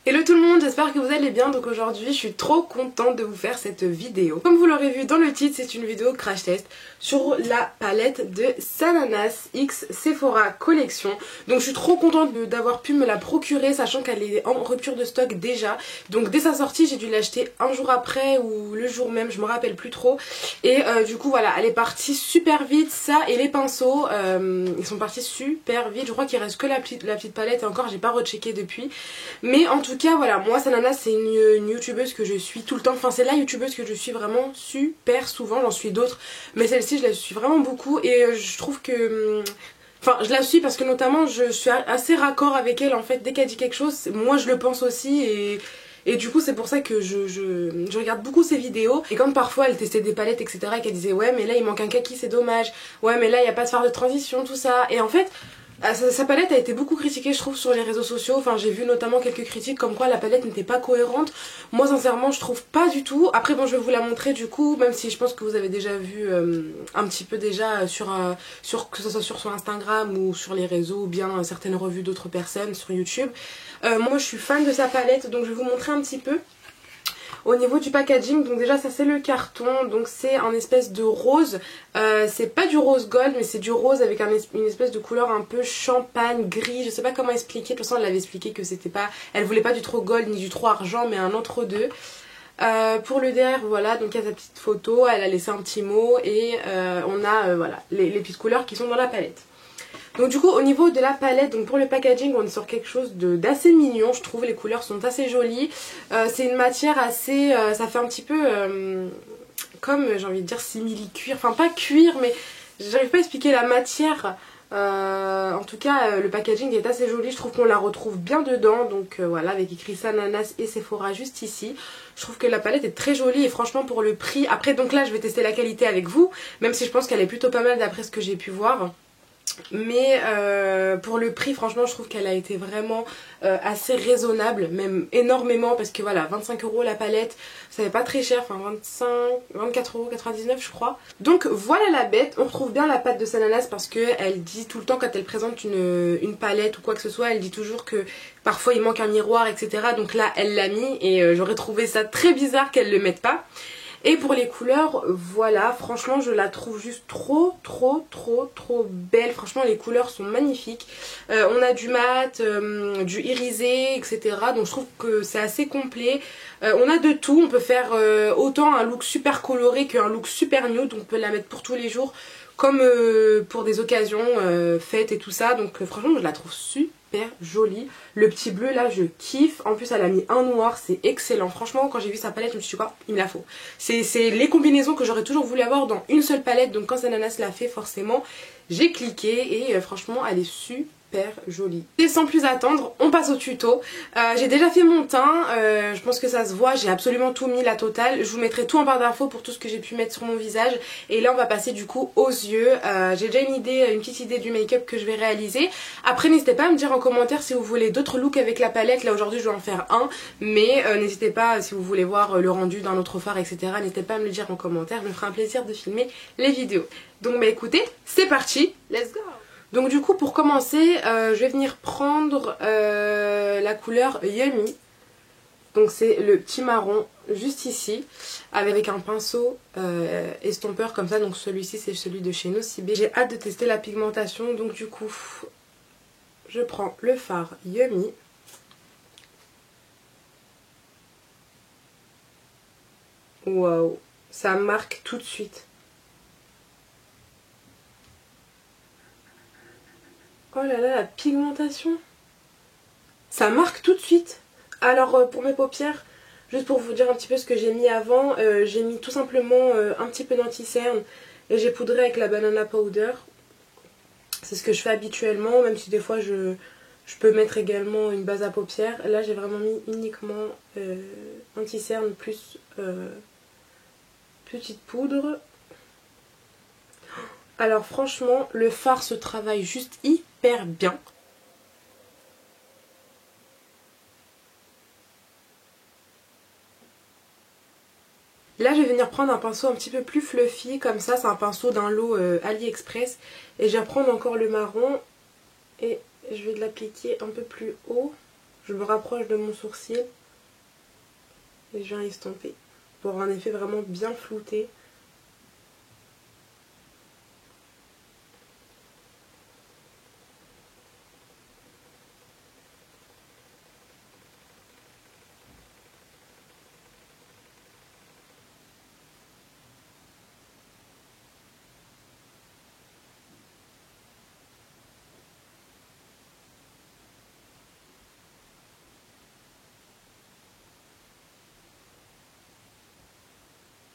Hello tout le monde, j'espère que vous allez bien. Donc aujourd'hui je suis trop contente de vous faire cette vidéo. Comme vous l'aurez vu dans le titre, c'est une vidéo crash test sur la palette de Sananas X Sephora Collection. Donc je suis trop contente d'avoir pu me la procurer, sachant qu'elle est en rupture de stock déjà. Donc dès sa sortie j'ai dû l'acheter un jour après ou le jour même, je me rappelle plus trop. Et du coup voilà, elle est partie super vite. Ça et les pinceaux, ils sont partis super vite. Je crois qu'il reste que la petite palette et encore j'ai pas rechecké depuis. Mais en tout cas voilà, moi Sananas c'est une youtubeuse que je suis tout le temps. Enfin c'est la youtubeuse que je suis vraiment super souvent. J'en suis d'autres, mais celle-ci je la suis vraiment beaucoup. Et je trouve que... Enfin je la suis parce que notamment je suis assez raccord avec elle en fait. Dès qu'elle dit quelque chose, moi je le pense aussi. Et du coup c'est pour ça que je regarde beaucoup ses vidéos. Et quand parfois elle testait des palettes etc, et qu'elle disait ouais mais là il manque un kaki, c'est dommage. Ouais mais là il n'y a pas de phare de transition, tout ça. Et en fait... sa palette a été beaucoup critiquée je trouve sur les réseaux sociaux. Enfin j'ai vu notamment quelques critiques comme quoi la palette n'était pas cohérente. Moi sincèrement je trouve pas du tout. Après bon je vais vous la montrer du coup, même si je pense que vous avez déjà vu un petit peu déjà que ce soit sur son Instagram ou sur les réseaux ou bien certaines revues d'autres personnes sur YouTube. Moi je suis fan de sa palette, donc je vais vous montrer un petit peu. Au niveau du packaging, donc déjà ça c'est le carton, donc c'est un espèce de rose, c'est pas du rose gold mais c'est du rose avec une espèce de couleur un peu champagne, gris, je sais pas comment expliquer. De toute façon elle avait expliqué que c'était pas, elle voulait pas du trop gold ni du trop argent mais un entre deux. Pour le derrière voilà, donc il y a sa petite photo, elle a laissé un petit mot et on a voilà les petites couleurs qui sont dans la palette. Donc du coup au niveau de la palette, donc pour le packaging on est sur quelque chose d'assez mignon, je trouve les couleurs sont assez jolies. C'est une matière assez, ça fait un petit peu comme j'ai envie de dire simili-cuir, enfin pas cuir mais j'arrive pas à expliquer la matière. En tout cas le packaging est assez joli, je trouve qu'on la retrouve bien dedans. Donc voilà, avec écrit Sananas et Sephora juste ici. Je trouve que la palette est très jolie et franchement pour le prix, après donc là je vais tester la qualité avec vous, même si je pense qu'elle est plutôt pas mal d'après ce que j'ai pu voir. Mais pour le prix franchement je trouve qu'elle a été vraiment assez raisonnable, même énormément, parce que voilà 25 € la palette, ça n'est pas très cher, enfin 24,99 € je crois. Donc voilà la bête, on retrouve bien la patte de Sananas parce qu'elle dit tout le temps quand elle présente une palette ou quoi que ce soit, elle dit toujours que parfois il manque un miroir etc. Donc là elle l'a mis et j'aurais trouvé ça très bizarre qu'elle le mette pas. Et pour les couleurs, voilà, franchement je la trouve juste trop belle. Franchement les couleurs sont magnifiques. On a du mat, du irisé, etc. Donc je trouve que c'est assez complet. On a de tout, on peut faire autant un look super coloré qu'un look super nude. Donc on peut la mettre pour tous les jours comme pour des occasions, fêtes et tout ça. Donc franchement je la trouve super jolie. Le petit bleu là je kiffe. En plus elle a mis un noir, c'est excellent. Franchement quand j'ai vu sa palette je me suis dit quoi, il me la faut. C'est les combinaisons que j'aurais toujours voulu avoir dans une seule palette. Donc quand Sananas l'a fait forcément j'ai cliqué et franchement elle est super jolie. Et sans plus attendre, on passe au tuto. J'ai déjà fait mon teint, je pense que ça se voit, j'ai absolument tout mis, la totale. Je vous mettrai tout en barre d'infos pour tout ce que j'ai pu mettre sur mon visage. Et là on va passer du coup aux yeux. J'ai déjà une petite idée du make-up que je vais réaliser. Après n'hésitez pas à me dire en commentaire si vous voulez d'autres looks avec la palette. Là aujourd'hui je vais en faire un, mais n'hésitez pas si vous voulez voir le rendu d'un autre fard etc. N'hésitez pas à me le dire en commentaire, je me ferai un plaisir de filmer les vidéos. Donc bah écoutez, c'est parti, let's go! Donc du coup pour commencer je vais venir prendre la couleur Yummy. Donc c'est le petit marron juste ici avec un pinceau estompeur comme ça. Donc celui-ci c'est celui de chez Nocibé. J'ai hâte de tester la pigmentation, donc du coup je prends le fard Yummy. Waouh, ça marque tout de suite. Oh là là, la pigmentation, ça marque tout de suite. Alors pour mes paupières, juste pour vous dire un petit peu ce que j'ai mis avant, j'ai mis tout simplement un petit peu d'anti-cerne et j'ai poudré avec la banana powder. C'est ce que je fais habituellement, même si des fois je peux mettre également une base à paupières. Là j'ai vraiment mis uniquement anti-cerne plus petite poudre. Alors franchement le fard se travaille juste hyper bien. Là je vais venir prendre un pinceau un petit peu plus fluffy comme ça, c'est un pinceau d'un lot AliExpress. Et je vais prendre encore le marron et je vais l'appliquer un peu plus haut. Je me rapproche de mon sourcil et je viens estomper pour avoir un effet vraiment bien flouté.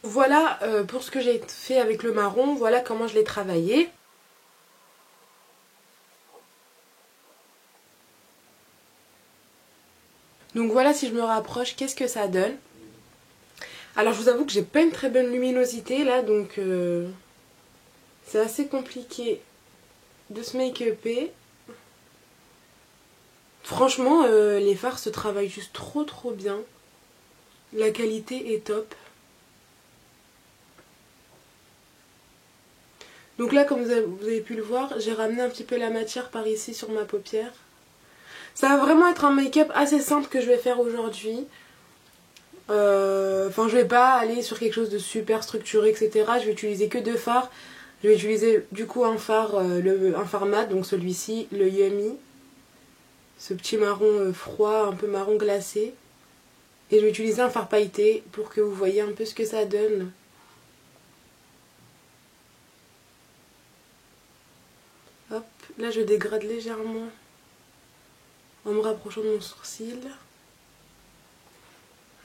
Voilà pour ce que j'ai fait avec le marron, voilà comment je l'ai travaillé. Donc voilà, si je me rapproche, qu'est-ce que ça donne? Alors je vous avoue que j'ai pas une très bonne luminosité là, donc c'est assez compliqué de se make-upper. Franchement, les fards se travaillent juste trop bien. La qualité est top. Donc là, comme vous avez pu le voir, j'ai ramené un petit peu la matière par ici sur ma paupière. Ça va vraiment être un make-up assez simple que je vais faire aujourd'hui. Enfin, je vais pas aller sur quelque chose de super structuré, etc. Je vais utiliser que 2 fards. Je vais utiliser du coup un phare, un phare mat, donc celui-ci, le Yummy. Ce petit marron froid, un peu marron glacé. Et je vais utiliser un fard pailleté pour que vous voyez un peu ce que ça donne. Hop, là je dégrade légèrement en me rapprochant de mon sourcil.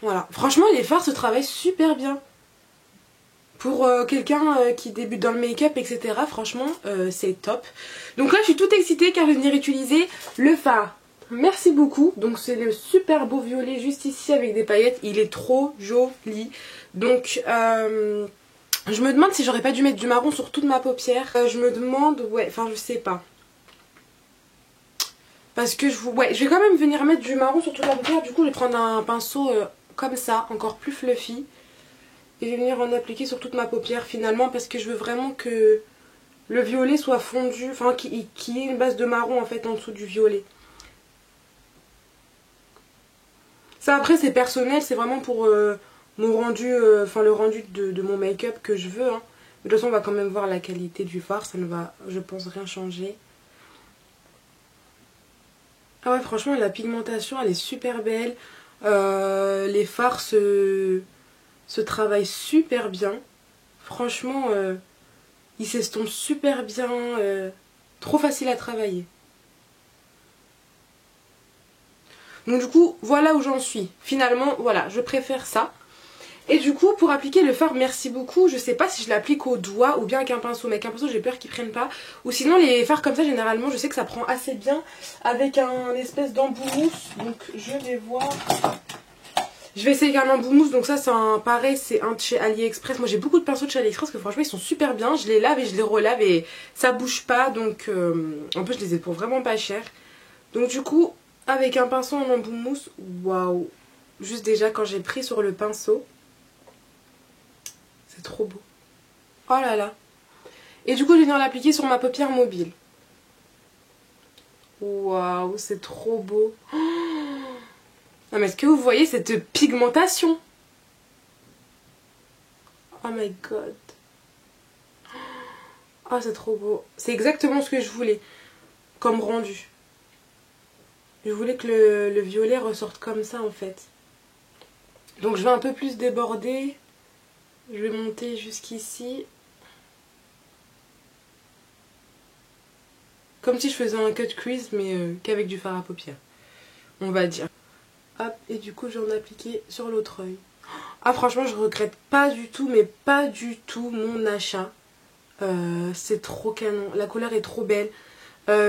Voilà, franchement les fards se travaillent super bien. Pour quelqu'un qui débute dans le make-up, etc. Franchement, c'est top. Donc là je suis toute excitée car je vais venir utiliser le fard. Merci beaucoup. Donc c'est le super beau violet juste ici avec des paillettes. Il est trop joli. Donc je me demande si j'aurais pas dû mettre du marron sur toute ma paupière. Je me demande, ouais, enfin je sais pas. Parce que je vais quand même venir mettre du marron sur toute la paupière. Du coup je vais prendre un pinceau comme ça, encore plus fluffy. Et je vais venir en appliquer sur toute ma paupière finalement parce que je veux vraiment que le violet soit fondu. Enfin qu'il y ait une base de marron en fait en dessous du violet. Ça après c'est personnel, c'est vraiment pour mon rendu, enfin le rendu de mon make-up que je veux. Hein. De toute façon on va quand même voir la qualité du fard, ça ne va je pense rien changer. Ah ouais franchement la pigmentation elle est super belle. Les fards se travaillent super bien. Franchement ils s'estompent super bien. Trop facile à travailler. Donc du coup, voilà où j'en suis. Finalement, voilà, je préfère ça. Et du coup, pour appliquer le fard, merci beaucoup. Je sais pas si je l'applique au doigt ou bien avec un pinceau. Mais avec un pinceau, j'ai peur qu'il prenne pas. Ou sinon, les fards comme ça, généralement, je sais que ça prend assez bien avec un espèce d'embout mousse. Donc je vais voir. Je vais essayer avec un embout mousse. Donc ça, c'est un pareil, c'est un de chez AliExpress. Moi, j'ai beaucoup de pinceaux de chez AliExpress que franchement, ils sont super bien. Je les lave et je les relave et ça bouge pas. Donc en plus, je les ai pour vraiment pas cher. Donc du coup... Avec un pinceau en embout mousse, waouh! Juste déjà quand j'ai pris sur le pinceau, c'est trop beau. Oh là là! Et du coup, je vais venir l'appliquer sur ma paupière mobile. Waouh, c'est trop beau! Non mais est-ce que vous voyez cette pigmentation? Oh my god! Oh, c'est trop beau. C'est exactement ce que je voulais comme rendu. Je voulais que le violet ressorte comme ça en fait. Donc je vais un peu plus déborder. Je vais monter jusqu'ici. Comme si je faisais un cut crease mais qu'avec du fard à paupières. On va dire. Hop, et du coup je vais en appliquer sur l'autre œil. Ah franchement je regrette pas du tout, mais pas du tout mon achat. C'est trop canon. La couleur est trop belle.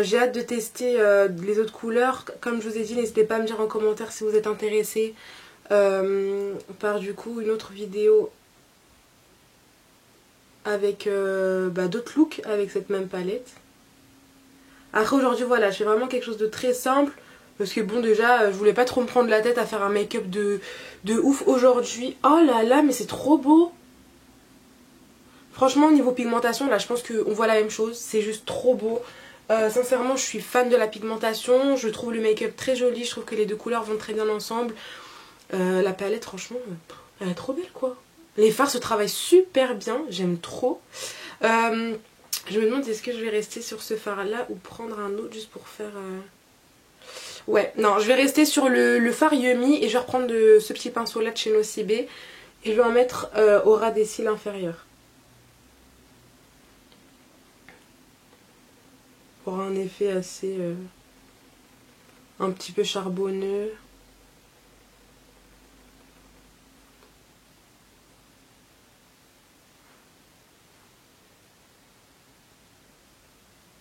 J'ai hâte de tester les autres couleurs. Comme je vous ai dit, n'hésitez pas à me dire en commentaire si vous êtes intéressés par du coup une autre vidéo avec d'autres looks avec cette même palette. Après aujourd'hui voilà, je fais vraiment quelque chose de très simple parce que bon déjà je voulais pas trop me prendre la tête à faire un make-up de ouf aujourd'hui. Oh là là mais c'est trop beau. Franchement au niveau pigmentation là je pense qu'on voit la même chose, c'est juste trop beau. Sincèrement je suis fan de la pigmentation, je trouve le make-up très joli, je trouve que les deux couleurs vont très bien ensemble. La palette franchement elle est trop belle quoi. Les fards se travaillent super bien, j'aime trop. Je me demande est-ce que je vais rester sur ce fard là ou prendre un autre juste pour faire... Ouais, non, je vais rester sur le fard Yummy et je vais reprendre ce petit pinceau là de chez Nocibé et je vais en mettre au ras des cils inférieurs. Pour un effet assez... un petit peu charbonneux.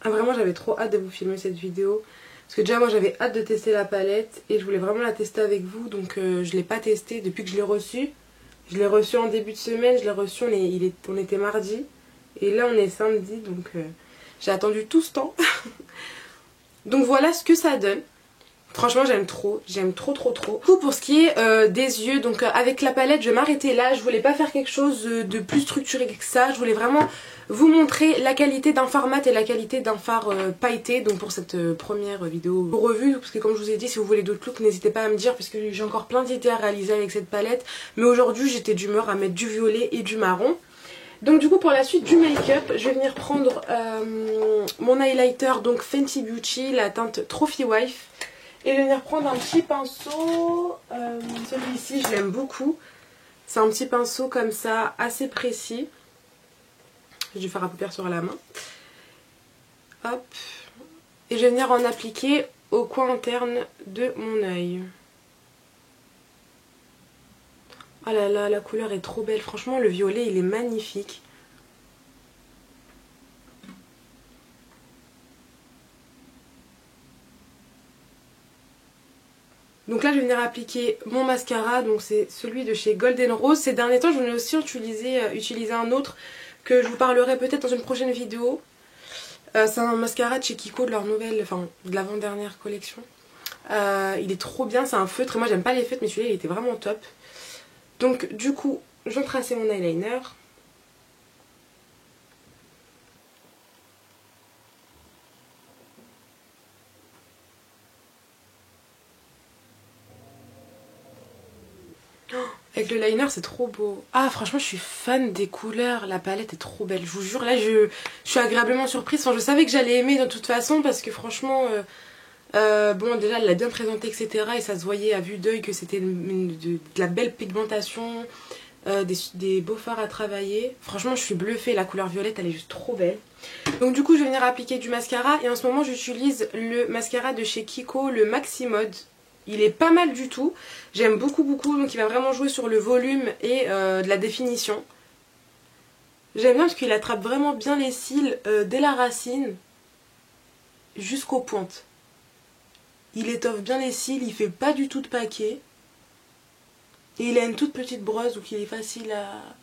Ah, vraiment j'avais trop hâte de vous filmer cette vidéo. Parce que déjà moi j'avais hâte de tester la palette et je voulais vraiment la tester avec vous. Donc je l'ai pas testée depuis que je l'ai reçue. Je l'ai reçue en début de semaine, je l'ai reçue, on était mardi. Et là on est samedi donc j'ai attendu tout ce temps. Donc voilà ce que ça donne. Franchement j'aime trop trop. Du coup pour ce qui est des yeux, donc avec la palette je vais m'arrêter là. Je voulais pas faire quelque chose de plus structuré que ça. Je voulais vraiment vous montrer la qualité d'un fard mat et la qualité d'un fard pailleté. Donc pour cette première vidéo revue, parce que comme je vous ai dit, si vous voulez d'autres looks n'hésitez pas à me dire, parce que j'ai encore plein d'idées à réaliser avec cette palette. Mais aujourd'hui j'étais d'humeur à mettre du violet et du marron. Donc du coup pour la suite du make-up, je vais venir prendre mon highlighter, donc Fenty Beauty, la teinte Trophy Wife. Et je vais venir prendre un petit pinceau, celui-ci je l'aime beaucoup. C'est un petit pinceau comme ça, assez précis. Je vais faire à paupières sur la main. Hop. Et je vais venir en appliquer au coin interne de mon œil. Oh là là, la couleur est trop belle. Franchement, le violet, il est magnifique. Donc là je vais venir appliquer mon mascara, donc c'est celui de chez Golden Rose. Ces derniers temps j'en ai aussi utilisé un autre que je vous parlerai peut-être dans une prochaine vidéo. C'est un mascara de chez Kiko de leur nouvelle, enfin de l'avant-dernière collection. Il est trop bien, c'est un feutre et moi j'aime pas les feutres mais celui-là il était vraiment top. Donc du coup je vais tracer mon eyeliner. Avec le liner c'est trop beau. Ah franchement je suis fan des couleurs, la palette est trop belle. Je vous jure là je suis agréablement surprise. Enfin je savais que j'allais aimer de toute façon parce que franchement bon déjà elle l'a bien présenté etc. Et ça se voyait à vue d'œil que c'était de la belle pigmentation, des beaux fards à travailler. Franchement je suis bluffée, la couleur violette elle est juste trop belle. Donc du coup je vais venir appliquer du mascara et en ce moment j'utilise le mascara de chez Kiko, le Maxi Mode. Il est pas mal du tout, j'aime beaucoup donc il va vraiment jouer sur le volume et de la définition. J'aime bien parce qu'il attrape vraiment bien les cils dès la racine jusqu'aux pointes. Il étoffe bien les cils, il fait pas du tout de paquet. Et il a une toute petite brosse donc il est facile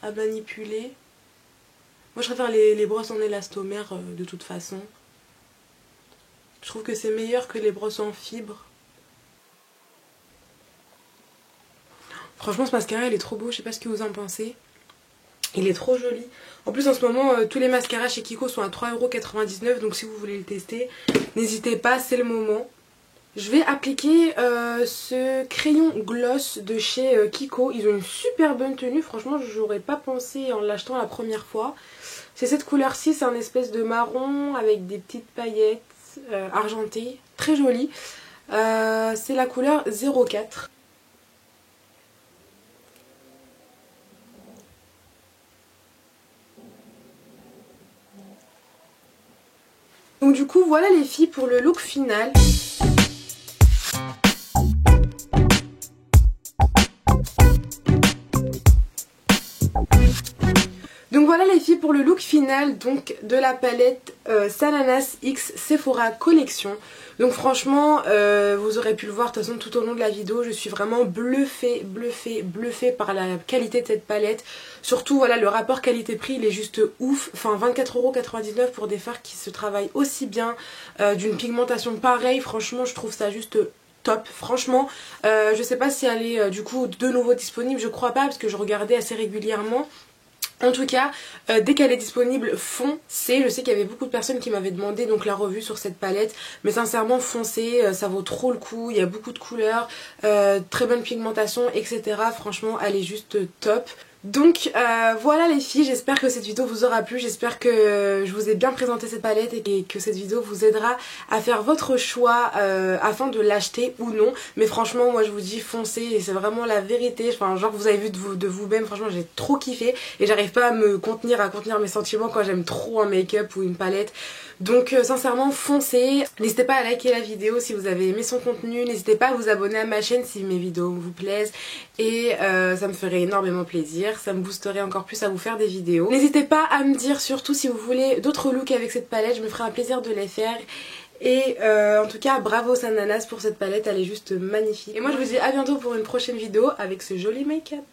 à manipuler. Moi je préfère les brosses en élastomère de toute façon. Je trouve que c'est meilleur que les brosses en fibre. Franchement ce mascara il est trop beau, je sais pas ce que vous en pensez. Il est trop joli. En plus en ce moment tous les mascaras chez Kiko sont à 3,99 €, donc si vous voulez le tester, n'hésitez pas, c'est le moment. Je vais appliquer ce crayon gloss de chez Kiko. Ils ont une super bonne tenue, franchement j'aurais pas pensé en l'achetant la première fois. C'est cette couleur-ci, c'est un espèce de marron avec des petites paillettes argentées, très joli. C'est la couleur 04. Donc du coup voilà les filles pour le look final. Donc voilà les filles pour le look final donc de la palette Sananas X Sephora Collection. Donc franchement vous aurez pu le voir de toute façon tout au long de la vidéo, je suis vraiment bluffée par la qualité de cette palette. Surtout voilà le rapport qualité-prix il est juste ouf, enfin 24,99 € pour des fards qui se travaillent aussi bien, d'une pigmentation pareille, franchement je trouve ça juste top, franchement. Je sais pas si elle est du coup de nouveau disponible, je crois pas parce que je regardais assez régulièrement. En tout cas, dès qu'elle est disponible, foncez. Je sais qu'il y avait beaucoup de personnes qui m'avaient demandé donc la revue sur cette palette, mais sincèrement foncez, ça vaut trop le coup. Il y a beaucoup de couleurs, très bonne pigmentation, etc. Franchement, elle est juste top. Donc voilà les filles, j'espère que cette vidéo vous aura plu, j'espère que je vous ai bien présenté cette palette et que cette vidéo vous aidera à faire votre choix afin de l'acheter ou non. Mais franchement moi je vous dis foncez et c'est vraiment la vérité, enfin genre vous avez vu de vous-même, franchement j'ai trop kiffé et j'arrive pas à me contenir, à contenir mes sentiments quand j'aime trop un make-up ou une palette. Donc sincèrement foncez, n'hésitez pas à liker la vidéo si vous avez aimé son contenu, n'hésitez pas à vous abonner à ma chaîne si mes vidéos vous plaisent et ça me ferait énormément plaisir, ça me boosterait encore plus à vous faire des vidéos. N'hésitez pas à me dire surtout si vous voulez d'autres looks avec cette palette, je me ferai un plaisir de les faire. Et en tout cas bravo Sananas pour cette palette, elle est juste magnifique. Et moi je vous dis à bientôt pour une prochaine vidéo avec ce joli make-up.